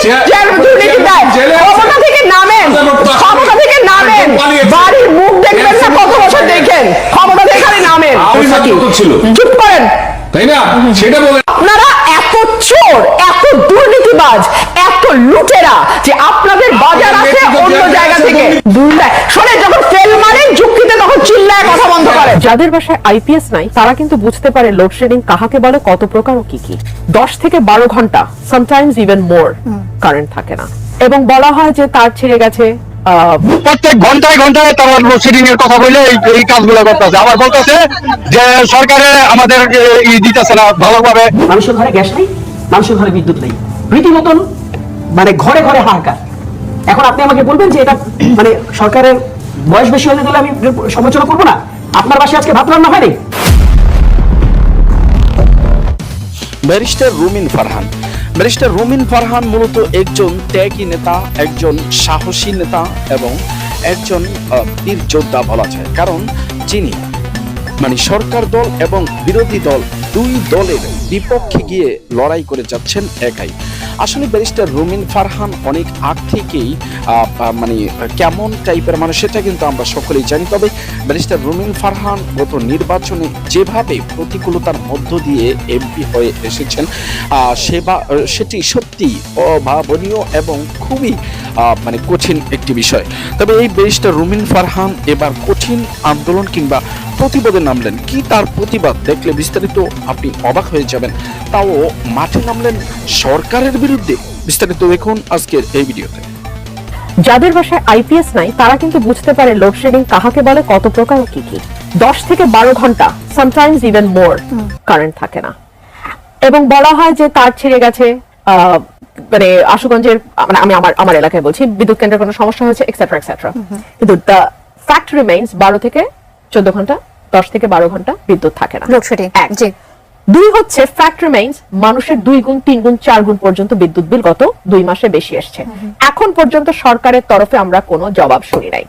ক্ষমতা থেকে নামেন, ক্ষমতা থেকে নামেন, বাড়ির মুখ দেখবেন না কত বছর দেখেন, ক্ষমতা থেকে খালি নামেন, চুপ করেন, তাই না? সেটা বলে আপনারা এত চোর, এত দুর্নীতিবাজ, এত লুটেরা যে আপনাদের বাজার আছে অন্য জায়গা থেকে শোনে, যখন ফেল মারেন যুক্তিতে তখন চিল্লায় কথা বন্ধ করেন। যাদের বাসায় আইপিএস নাই তারা কিন্তু বুঝতে পারে লোডশেডিং কাহাকে বলে, কত প্রকার ও কি কি। 10 থেকে 12 ঘন্টা, সামটাইমস ইভেন মোর কারেন্ট থাকে না, এবং বলা হয় যে তার ছিঁড়ে গেছে। প্রত্যেক ঘন্টায় ঘন্টায় তারা লোডশেডিং এর কথা বলে এই কাজগুলো করতেছে। আবার বলতেছে যে সরকারে আমাদের দিতেছে না ভালোভাবে। মানুষের ঘরে গ্যাস নেই, মানুষের ঘরে বিদ্যুৎ নেই, রীতিমতন মানে ঘরে ঘরে হাহাকার। এখন আপনি আমাকে বলবেন যে এটা মানে সরকারের বয়স বেশি হলে দিলে আমি সমালোচনা করবো না? আপনার বাসায় আজকে ভাত রান্না হয়নি? ব্যারিস্টার রুমিন ফারহান। ব্যারিস্টার রুমিন ফারহান মূলত একজন ত্যাগী নেতা, একজন সাহসী নেতা এবং একজন বীর যোদ্ধা বলা যায়। কারণ যিনি মানে সরকার দল এবং বিরোধী দল দুই দলের বিপক্ষে গিয়ে লড়াই করে যাচ্ছেন একাই। আসলে ব্যারিস্টার রুমিন ফারহান অনেক আগ থেকেই মানে কেমন টাইপের মানুষ সেটা কিন্তু আমরা সকলেই জানি। তবে ব্যারিস্টার রুমিন ফারহান গত নির্বাচনে যেভাবে প্রতিকূলতার মধ্য দিয়ে এমপি হয়ে এসেছেন সেটি সত্যি অভাবনীয় এবং খুবই মানে কঠিন একটি বিষয়। তবে এই ব্যারিস্টার রুমিন ফারহান এবার কঠিন আন্দোলন কিংবা প্রতিবাদে নামলেন। কি তার প্রতিবাদ দেখলে বিস্তারিত আপনি অবাক হয়ে যাবেন। তাও মাঠে নামলেন সরকারের বিরুদ্ধে। বিস্তারিত দেখুন আজকের এই ভিডিওতে। যাদের বাসায় আইপিএস নাই তারা কিন্তু বুঝতে পারে লোডশেডিং কাহাকে বলে, কত প্রকার ও কি কি। 10 থেকে 12 ঘন্টা, সামটাইমস ইভেন মোর কারেন্ট থাকে না, এবং বলা হয় যে তার ছিঁড়ে গেছে। মানে আশুগঞ্জের, মানে আমি আমার এলাকায় বলছি, বিদ্যুৎ কেন্দ্রের কোনো সমস্যা হয়েছে এক্সেট্রা এক্সেট্রা। কিন্তু দ্য ফ্যাক্ট রিমেইনস 12 থেকে 14 ঘন্টা, 10 থেকে 12 ঘন্টা বিদ্যুৎ থাকে না। লোডশেডিং। জি। 2 হচ্ছে ফ্যাক্ট রিমেইনস মানুষের 2 গুণ 3 গুণ 4 গুণ পর্যন্ত বিদ্যুৎ বিল গত 2 মাসে বেশি আসছে। এখন পর্যন্ত সরকারের তরফে আমরা কোনো জবাব শুনি নাই।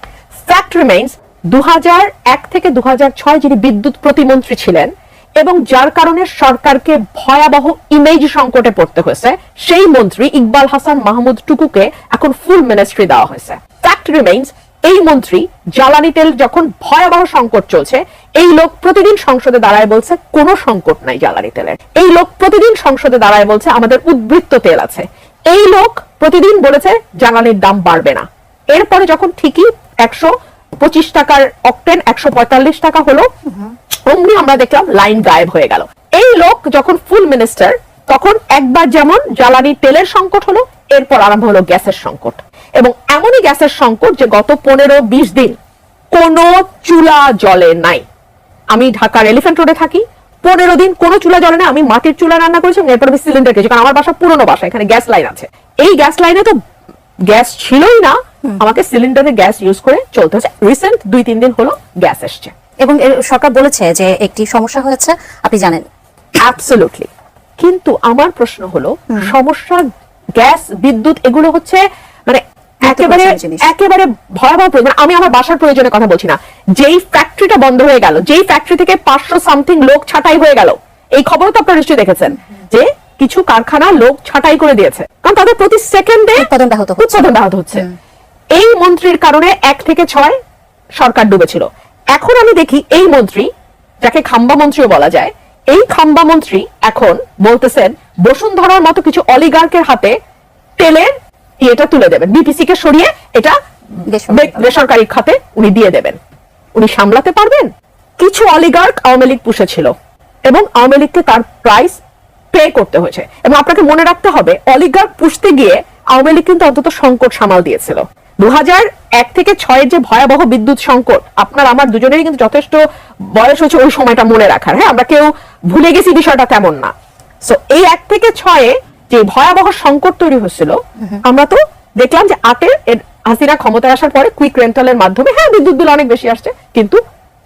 ফ্যাক্ট রিমেইনস 2001 থেকে 2006 যিনি বিদ্যুৎ প্রতিমন্ত্রী ছিলেন এবং যার কারণে সরকারকে ভয়াবহ ইমেজ সংকটে পড়তে হয়েছে, সেই মন্ত্রী ইকবাল হাসান মাহমুদ টুকুকে এখন ফুল মিনিস্ট্রি দেওয়া হয়েছে। ফ্যাক্ট রিমেইনস এই মন্ত্রী জ্বালানি তেল যখন ভয়াবহ সংকট চলছে, এই লোক প্রতিদিন সংসদে দাঁড়ায় বলছে কোনো সংকট নাই জ্বালানি তেলের। এই লোক প্রতিদিন সংসদে দাঁড়ায় বলছে আমাদের উদ্বৃত্ত তেল আছে। এই লোক প্রতিদিন বলেছে জ্বালানির দাম বাড়বে না। এরপরে যখন ঠিকই 125 টাকার অকটেন 145 টাকা হলো, অমনি আমরা দেখলাম লাইন গায়েব হয়ে গেল। এই লোক যখন ফুল মিনিস্টার তখন একবার যেমন জ্বালানি তেলের সংকট হলো, এরপর আরম্ভ হলো গ্যাসের সংকট, এবং এমনই গ্যাসের সংকট যে গত 15-20 দিন কোনো চুলা জ্বলে নাই। আমি ঢাকার এলিফ্যান্ট রোডে থাকি, 15 দিন কোনো চুলা জ্বলে না। আমি মাটির চুলা রান্না করেছি, এরপর আমি সিলিন্ডার খেয়েছি, কারণ আমার বাসা পুরনো বাসা, এখানে গ্যাস লাইন আছে। এই গ্যাস লাইনে তো গ্যাস ছিলই না, আমাকে সিলিন্ডারে গ্যাস ইউজ করে চলতে হচ্ছে। রিসেন্ট 2-3 দিন হলো গ্যাস এসছে, এবং সরকার বলেছে যে একটি সমস্যা হয়েছে, আপনি জানেন। অ্যাবসলিউটলি। কিন্তু আমার প্রশ্ন হলো, সমস্যা গ্যাস, বিদ্যুৎ এগুলো হচ্ছে মানে একেবারে ভয়াবহ প্রয়োজন। আমি আমার বাসার প্রয়োজনের কথা বলছি না। যেই ফ্যাক্টরিটা বন্ধ হয়ে গেল, যেই ফ্যাক্টরি থেকে 500 সামথিং লোক ছাঁটাই হয়ে গেল, এই খবরও তো আপনারা নিশ্চয়ই দেখেছেন যে কিছু কারখানা লোক ছাঁটাই করে দিয়েছে, কারণ তাদের প্রতি সেকেন্ডে উৎপাদন ব্যাহত হচ্ছে। এই মন্ত্রীর কারণে 1 থেকে 6 সরকার ডুবেছিল। এখন আমি দেখি এই মন্ত্রী, যাকে খাম্বা মন্ত্রীও বলা যায়, এই খাম্বা মন্ত্রী এখন বলতেছেন বসুন্ধরার মতো কিছু অলিগার্কের হাতে তেলের এটা তুলে দেবেন, বিপিসি কে সরিয়ে এটা বেসরকারি খাতে উনি দিয়ে দেবেন। উনি সামলাতে পারবেন? কিছু অলিগার্ক আওয়ামী লীগ পুষেছিল এবং আওয়ামী লীগকে তার প্রাইস পে করতে হয়েছে। এবং আপনাকে মনে রাখতে হবে, অলিগার্ক পুষতে গিয়ে আওয়ামী লীগ কিন্তু অন্তত সংকট সামাল দিয়েছিল। 2001 থেকে 6 যে ভয়াবহ বিদ্যুৎ সংকট, আপনার আমার দুজনেরই কিন্তু যথেষ্ট বয়স হচ্ছে ওই সময়টা মনে রাখার। হ্যাঁ, আমরা কেউ ভুলে গেছি বিষয়টা তেমন না। সো এই 1 থেকে 6 যে ভয়াবহ সংকট তৈরি হচ্ছিল, আমরা তো দেখলাম যে 8 হাসিনা ক্ষমতায় আসার পরে কুইক রেন্টালের মাধ্যমে হ্যাঁ বিদ্যুৎ বিল অনেক বেশি আসছে, কিন্তু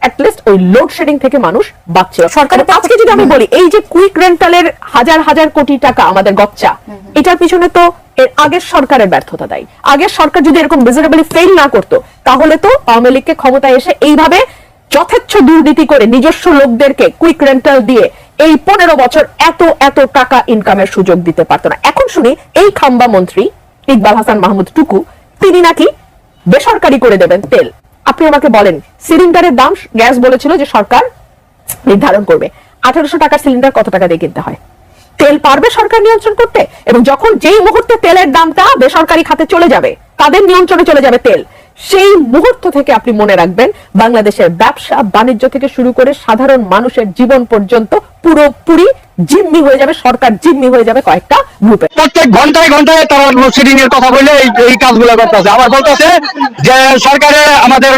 অ্যাটলিস্ট ওই লোডশেডিং থেকে মানুষ বাঁচছিল। সরকারের আজকে যদি আমি বলি, এই যে কুইক রেন্টালের হাজার হাজার কোটি টাকা আমাদের গচ্চা, এটার পিছনে তো এর আগের সরকারের ব্যর্থতা দায়ী। আগের সরকার যদি এরকম মিজারেবলি ফেল না করতো, তাহলে তো আওয়ামী লীগকে ক্ষমতায় এসে এইভাবে যথেচ্ছ দুর্নীতি করে নিজস্ব লোকদেরকে কুইক রেন্টাল দিয়ে এই 15 বছর এত টাকা ইনকামের সুযোগ দিতে পারতো না। এখন শুনি এই খাম্বা মন্ত্রী ইকবাল হাসান মাহমুদ টুকু, তিনি নাকি বেসরকারি করে দেবেন তেল। আপনি আমাকে বলেন, সিলিন্ডারের দাম গ্যাস বলেছিল যে সরকার নির্ধারণ করবে। 1800 টাকার সিলিন্ডার কত টাকা দিয়ে কিনতে হয়? তেল পারবে সরকার নিয়ন্ত্রণ করতে? এবং যখন যেই মুহূর্তে তেলের দামটা বেসরকারি খাতে চলে যাবে, তাদের নিয়ন্ত্রণে চলে যাবে তেল, সেই মুহূর্ত থেকে আপনি মনে রাখবেন বাংলাদেশের ব্যবসা বাণিজ্য থেকে শুরু করে সাধারণ মানুষের জীবন পর্যন্ত পুরোপুরি জিম্মি হয়ে যাবে, সরকার জিম্মি হয়ে যাবে কয়েকটা গ্রুপে। প্রত্যেক ঘন্টায় ঘন্টায় তারা লোডশেডিং এর কথা বলে এই কাজগুলো করতেছে। আবার বলতেছে যে সরকারে আমাদের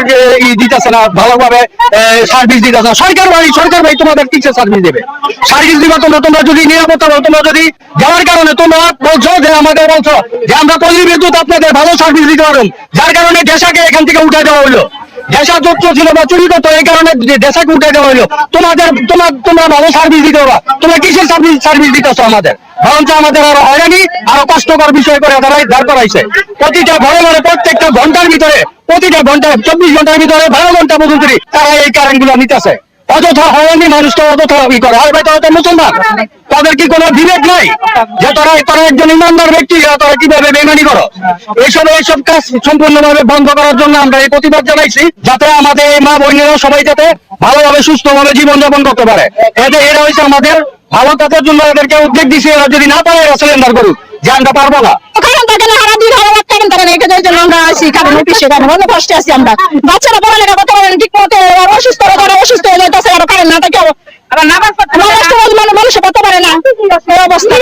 দিতেছে না, ভালোভাবে সার্ভিস দিতেছে না। সরকার ভাই তোমাদের কিসের সার্ভিস দেবে? সার্ভিস দিবা তোমরা যদি নিরাপত্তা, তোমরা যদি যাওয়ার কারণে তোমরা বলছো যে আমাদের বলছো যে আমরা পল্লী বিদ্যুৎ আপনাদের ভালো সার্ভিস দিতে পারবেন, যার কারণে দেশাকে এখান থেকে উঠে দেওয়া হলো। দেশা যুক্ত ছিল বা চুরি করতো, এই কারণে দেশাকে উঠে দেওয়া হলো। তোমরা ভালো সার্ভিস দিতে পারবা, তোমরা কিসের সার্ভিস দিতেছো আমাদের? বরঞ্চ আমাদের আরো হয়রানি, আরো কষ্টকর বিষয় করে দাঁড় করাইছে। প্রতিটা ঘরে ঘরে প্রত্যেকটা ঘন্টার ভিতরে, প্রতিটা ঘন্টায় 24 ঘন্টার ভিতরে 12 ঘন্টা পর্যন্ত তারা এই কারেন্ট গুলো নিতেছে। অযথা হয়রানি, মানুষ তো অযথা করে। আর ভাই তারা মুসলমান, তাদের কি কোনো বিবেক নাই যে তারা একজন ইমানদার ব্যক্তি, তারা কিভাবে বেমানি করো? এইসব কাজ সম্পূর্ণভাবে বন্ধ করার জন্য আমরা এই প্রতিবাদ জানাইছি, যাতে আমাদের এই মা বোনেরা সবাই যাতে ভালোভাবে সুস্থভাবে জীবনযাপন করতে পারে। এরা হচ্ছে আমাদের ভালো কাজের জন্য এদেরকে উদ্যোগ দিচ্ছে। এরা যদি না পারে এরা সিলিন্ডার করুক, যে আমরা পারবো না। বাচ্চারা পড়ালেখা করতে পারেন ঠিক মতো, অসুস্থ হয়ে যাইতেছে, আরো কারেন্ট না থাকে মানুষ করতে পারে না। অবস্থা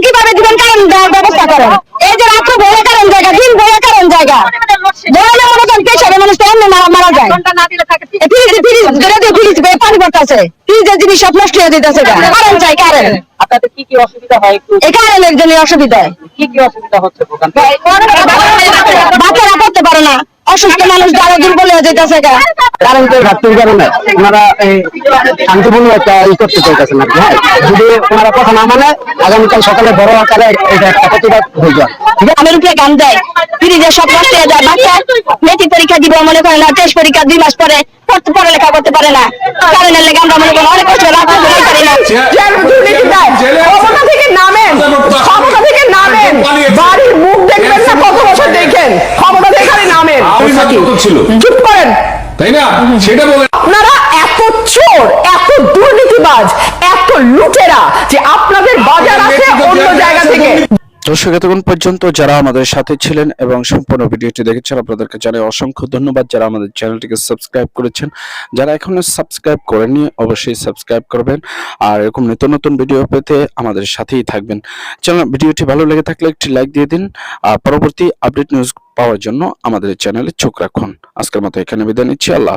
কিভাবে দিবেন? কারেন্ট দেওয়ার ব্যবস্থা করেন। এই যে রাত্রে ভয়ে কারেন্ট জায়গা, দিন ভয়ে কারেন্ট জায়গা, বলে মনে করেন পেশাবে মানুষ তো এমনি মারা যায়। ফ্রিজ পানি পড়তেছে, ফ্রিজের জিনিস সব নষ্ট হয়ে যেতেছে। কারেন্ট চাই, কারেন্ট। আপনাদের কি অসুবিধা হয়? এই কারেন্টের জন্য অসুবিধা হয়। কি অসুবিধা হচ্ছে? বাচ্চারা করতে পারে না, অসুস্থ মানুষ যারা দুর্বল হয়ে যেতেছে। কারেন্টের ঘাটতির কারণে ওনারা শান্তিপূর্ণ একটা করতে চাইতেছেন আর কি। হ্যাঁ, যদি ওনারা কথা না মানে আগামীকাল সকালে বড় আকারে এটা একটা প্রতিবাদ হয়ে যায়। আমার উপরে গান দেয়, ফ্রিজে সব নষ্ট হয়ে যায়। বাচ্চা মেট্রিক পরীক্ষা দিব মনে করে না, টেস্ট পরীক্ষা 2 মাস পরে পড়ালেখা করতে পারে না। কারেন্টের লেগে আমরা মনে করি অনেক কষ্ট, রাত ঘুমাতে পারি না। ক্ষমতা থেকে নামেন, ক্ষমতা থেকে নামেন, বাড়ির মুখ দেখবেন না, কত বছর দেখেন, ক্ষমতা থেকে খালি নামেন। ছিল চুপ করেন, তাই না? সেটা বলে আপনারা এত চোর, এত দুর্নীতিবাজ, এত লুটেরা যে আপনাদের বাজার আছে অন্য জায়গা থেকে। দর্শক, এতক্ষণ পর্যন্ত যারা আমাদের সাথে ছিলেন এবং সম্পূর্ণ ভিডিওটি দেখেছেন, আপনাদেরকে জানাই অসংখ্য ধন্যবাদ। যারা আমাদের চ্যানেলটিকে সাবস্ক্রাইব করেছেন, যারা এখনো সাবস্ক্রাইব করেননি অবশ্যই সাবস্ক্রাইব করবেন। আর এরকম নতুন নতুন ভিডিও পেতে আমাদের সাথেই থাকবেন। চ্যানেল ভিডিওটি ভালো লেগে থাকলে একটি লাইক দিয়ে দিন। আর পরবর্তী আপডেট নিউজ পাওয়ার জন্য আমাদের চ্যানেলে চোখ রাখুন। আজকের মতো এখানে বিদায় নিচ্ছি। আল্লাহ।